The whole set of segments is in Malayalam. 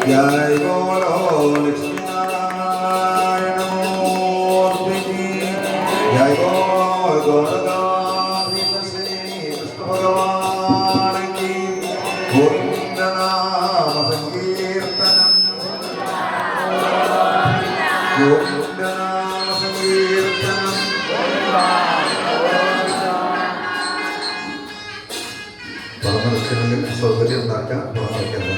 जय बोलो लक्ष्मी नारायण मूर्ति की जय बोल गौरगाधीश श्री कृष्ण भगवान की गोविंद नाम संकीर्तनम गोविंद नाम संकीर्तनम പരമദർശനങ്ങളിൽ സൗകര്യം ഉണ്ടാക്കാൻ പ്രവർത്തിക്കുന്നു.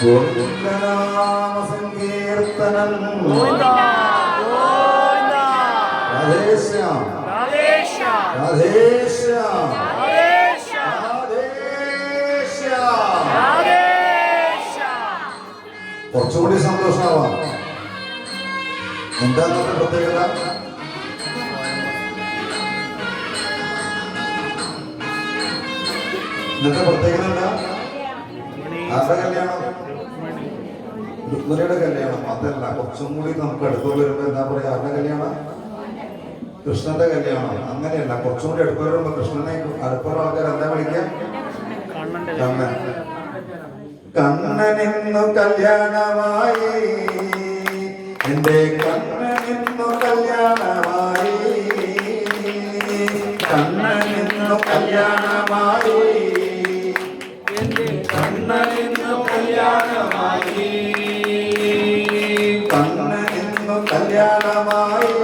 ഗോവിന്ദനാമ സങ്കീർത്തനം രാധേശ്യാം രാധേശ്യാം കുറച്ചുകൂടി സന്തോഷമാവാം. എന്താ നമ്മുടെ പ്രത്യേകത? ഇന്നത്തെ പ്രത്യേകത എന്താ? ആരുടെ കല്യാണം? രുക്മിണിയുടെ കല്യാണം. അതല്ല, കുറച്ചും കൂടി നമുക്ക് അടുത്ത് വരുമ്പോ എന്താ പറയാ, ആരുടെ കല്യാണം? കൃഷ്ണന്റെ കല്യാണം. അങ്ങനെയല്ല, കുറച്ചും കൂടി അടുത്ത് വരുമ്പോ കൃഷ്ണനെ അടുത്തുള്ള ആൾക്കാർ എന്താ വിളിക്കുക? കണ്ണൻ. കണ്ണനിന്നു കല്യാണമായി, എന്റെ കണ്ണനിന്നു കല്യാണമായി, കണ്ണനിന്നു കല്യാണമായി, കണ്ണനിന്നു കല്യാണമായി, കണ്ണനിന്നു കല്യാണമായി,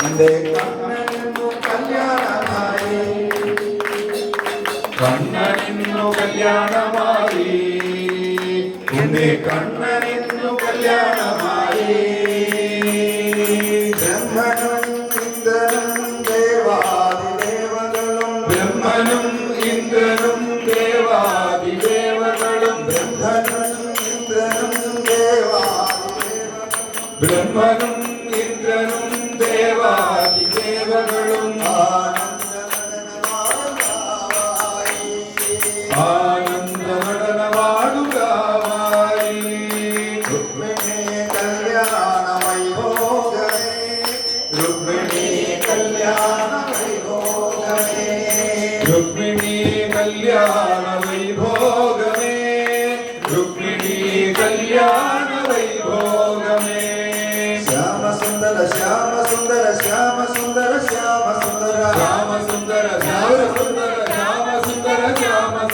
എന്റെ കണ്ണനിന്നു കല്യാണമായി, കണ്ണനിന്നു കല്യാണമായി, എന്റെ കണ്ണനിന്നു കല്യാണമായി. ബ്രഹ്മനും ഇന്ദ്രനും ദേവാദിദേവകളും, ബ്രഹ്മനും ഇന്ദ്രനും ദേവാദിദേവകളും, ബ്രഹ്മനും ഇന്ദ്രനും ദേവാദിദേവകളും, ബ്രഹ്മനും ഇന്ദ്രനും ദേവാദിദേവകളും ആനന്ദ നടനമാടുകാവായി. രുക്മിണി കല്യാണ വൈഭോഗമേ, രുക്മിണി കല്യാണ വൈഭോഗമേ, രുക്മിണി കല്യാണ വൈഭോഗമേ, രുക്മിണി കല്യാണ വൈഭോഗമേ. ശ്യാമസുന്ദര ശ്യാമസുന്ദര ശ്യാമസുന്ദര ശ്യാമസുന്ദര ശ്യാമസുന്ദര ശ്യാമസുന്ദര ശ്യാമസുന്ദര ശ്യാമസുന്ദര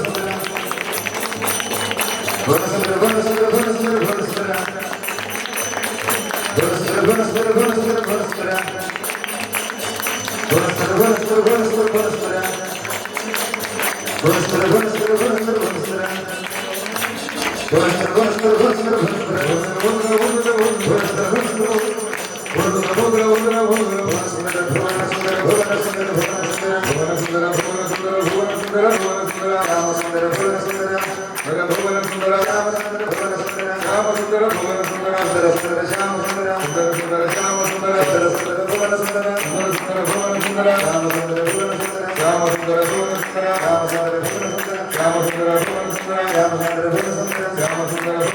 ശ്യാമസുന്ദര സുന്ദര രാമചന്ദ്ര ശ്യാമസുന്ദര